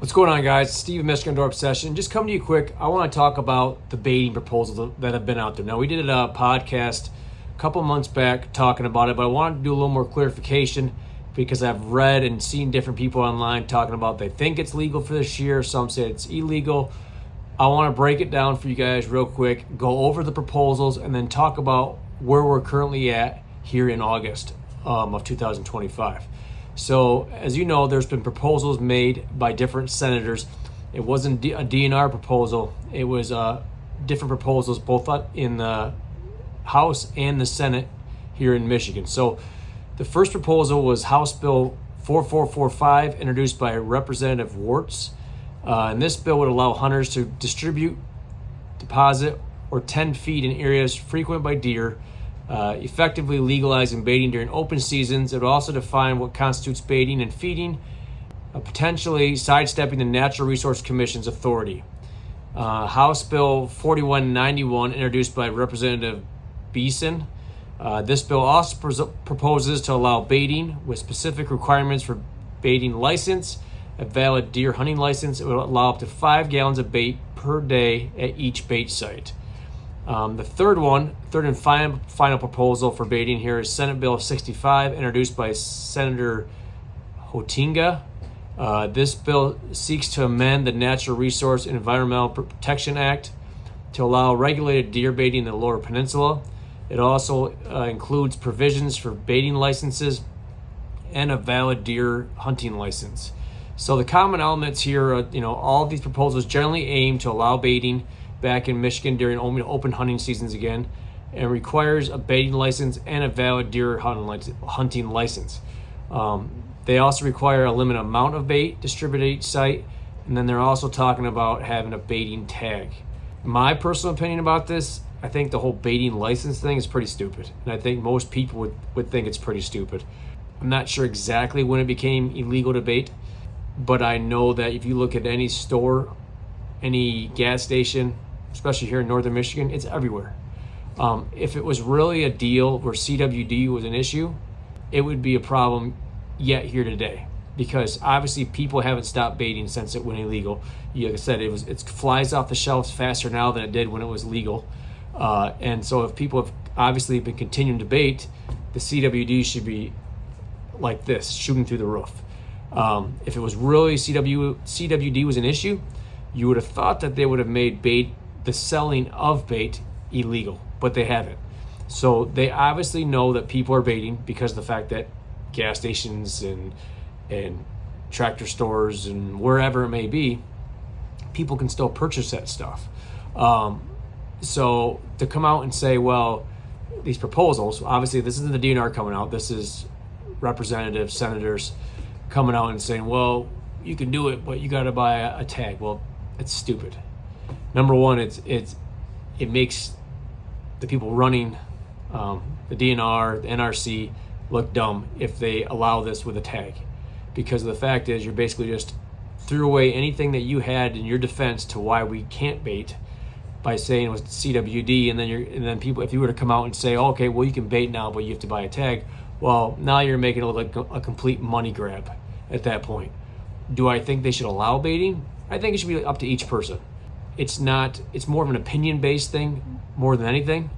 What's going on, guys? Steve Michigan Door Obsession. Just coming to you quick. I want to talk about the baiting proposals that have been out there. Now, we did a podcast a couple months back talking about it, but I wanted to do a little more clarification because I've read and seen different people online talking about they think it's legal for this year. Some say it's illegal. I want to break it down for you guys real quick, go over the proposals, and then talk about where we're currently at here in August of 2025. So, as you know, there's been proposals made by different senators. It wasn't a DNR proposal. It was different proposals both in the House and the Senate here in Michigan. So, the first proposal was House Bill 4445, introduced by Representative Wartz. And this bill would allow hunters to distribute, deposit, or tend feed in areas frequented by deer, effectively legalizing baiting during open seasons. It would also define what constitutes baiting and feeding, potentially sidestepping the Natural Resource Commission's authority. House Bill 4191, introduced by Representative Beeson. This bill also proposes to allow baiting with specific requirements for baiting license, a valid deer hunting license. It would allow up to 5 gallons of bait per day at each bait site. The third and final proposal for baiting here is Senate Bill 65, introduced by Senator Hotinga. This bill seeks to amend the Natural Resource and Environmental Protection Act to allow regulated deer baiting in the Lower Peninsula. It also includes provisions for baiting licenses and a valid deer hunting license. So the common elements here, all of these proposals generally aim to allow baiting back in Michigan during open hunting seasons again, and requires a baiting license and a valid deer hunting license. They also require a limited amount of bait distributed at each site, and then they're also talking about having a baiting tag. My personal opinion about this, I think the whole baiting license thing is pretty stupid, and I think most people would think it's pretty stupid. I'm not sure exactly when it became illegal to bait, but I know that if you look at any store, any gas station, especially here in northern Michigan, it's everywhere. If it was really a deal where CWD was an issue, it would be a problem yet here today, because obviously people haven't stopped baiting since it went illegal. Like I said, it flies off the shelves faster now than it did when it was legal. And so if people have obviously been continuing to bait, the CWD should be like this, shooting through the roof. If it was really CWD was an issue, you would have thought that they would have made the selling of bait illegal, but they haven't. So they obviously know that people are baiting because of the fact that gas stations and tractor stores and wherever it may be, people can still purchase that stuff. So to come out and say, well, these proposals, obviously this isn't the DNR coming out, this is representatives, senators coming out and saying, well, you can do it, but you got to buy a tag. Well, it's stupid. Number one, it makes the people running the DNR, the NRC look dumb if they allow this with a tag, because the fact is you're basically just threw away anything that you had in your defense to why we can't bait by saying it was CWD, and then people, if you were to come out and say, oh, okay, well, you can bait now, but you have to buy a tag. Well, now you're making it look like a complete money grab at that point. Do I think they should allow baiting? I think it should be up to each person. It's more of an opinion-based thing more than anything.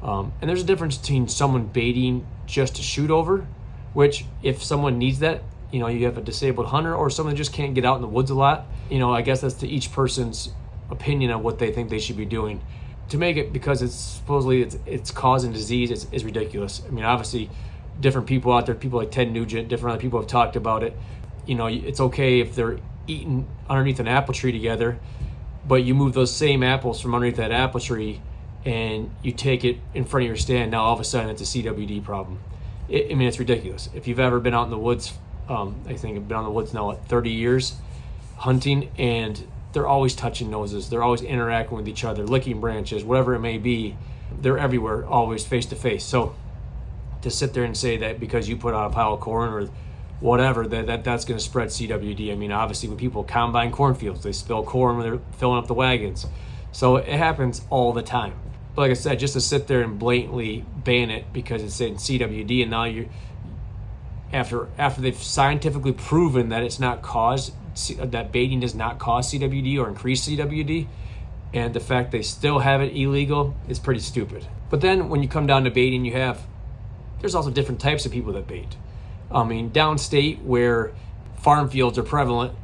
And there's a difference between someone baiting just to shoot over, which if someone needs that, you have a disabled hunter or someone that just can't get out in the woods a lot, I guess that's to each person's opinion on what they think they should be doing. To make it because it's supposedly it's causing disease is ridiculous. I mean, obviously, different people out there, people like Ted Nugent, different other people have talked about it. It's okay if they're eating underneath an apple tree together, but you move those same apples from underneath that apple tree and you take it in front of your stand. Now all of a sudden it's a CWD problem. It's ridiculous. If you've ever been out in the woods, I think I've been out in the woods now 30 years hunting, and they're always touching noses. They're always interacting with each other, licking branches, whatever it may be. They're everywhere, always face to face. So to sit there and say that because you put out a pile of corn or whatever, that's going to spread CWD. I mean, obviously when people combine cornfields, they spill corn when they're filling up the wagons. So it happens all the time. But like I said, just to sit there and blatantly ban it because it's in CWD, and now you're after they've scientifically proven that it's not caused that baiting does not cause CWD or increase CWD, and the fact they still have it illegal is pretty stupid. But then when you come down to baiting, there's also different types of people that bait. I mean, downstate where farm fields are prevalent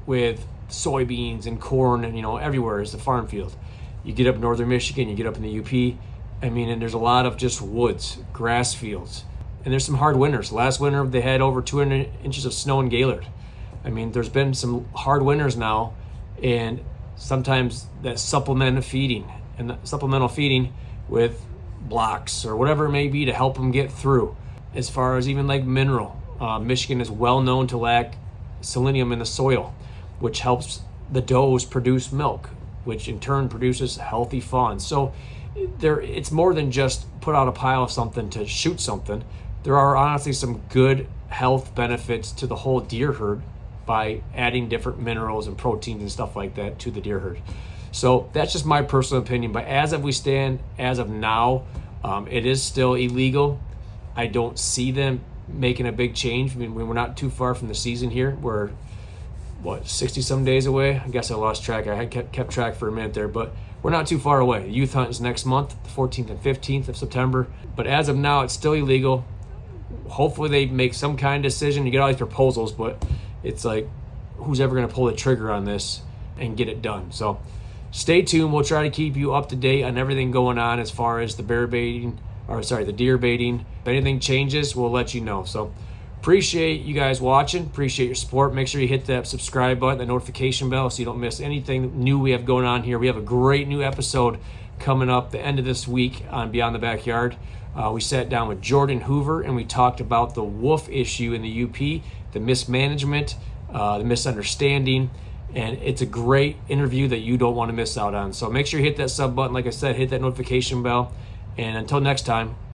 with soybeans and corn, and everywhere is the farm field. You get up northern Michigan, you get up in the UP, and there's a lot of just woods, grass fields, and there's some hard winters. Last winter they had over 200 inches of snow in Gaylord. There's been some hard winters now, and sometimes that supplemental feeding with blocks or whatever it may be to help them get through. As far as even like mineral, Michigan is well known to lack selenium in the soil, which helps the does produce milk, which in turn produces healthy fawns. So it's more than just put out a pile of something to shoot something. There are honestly some good health benefits to the whole deer herd by adding different minerals and proteins and stuff like that to the deer herd. So that's just my personal opinion. But as of now, it is still illegal. I don't see them making a big change. We're not too far from the season here. We're 60 some days away. I guess I lost track. I had kept track for a minute there, but we're not too far away. The youth hunt is next month, the 14th and 15th of September. But as of now, it's still illegal. Hopefully they make some kind of decision. You get all these proposals, but it's like, who's ever going to pull the trigger on this and get it done? So stay tuned. We'll try to keep you up to date on everything going on as far as the deer baiting. If anything changes, we'll let you know. So appreciate you guys watching. Appreciate your support. Make sure you hit that subscribe button, the notification bell, so you don't miss anything new we have going on here. We have a great new episode coming up the end of this week on Beyond the Backyard. We sat down with Jordan Hoover and we talked about the wolf issue in the UP, the mismanagement, the misunderstanding, and it's a great interview that you don't want to miss out on. So make sure you hit that sub button. Like I said, hit that notification bell. And until next time,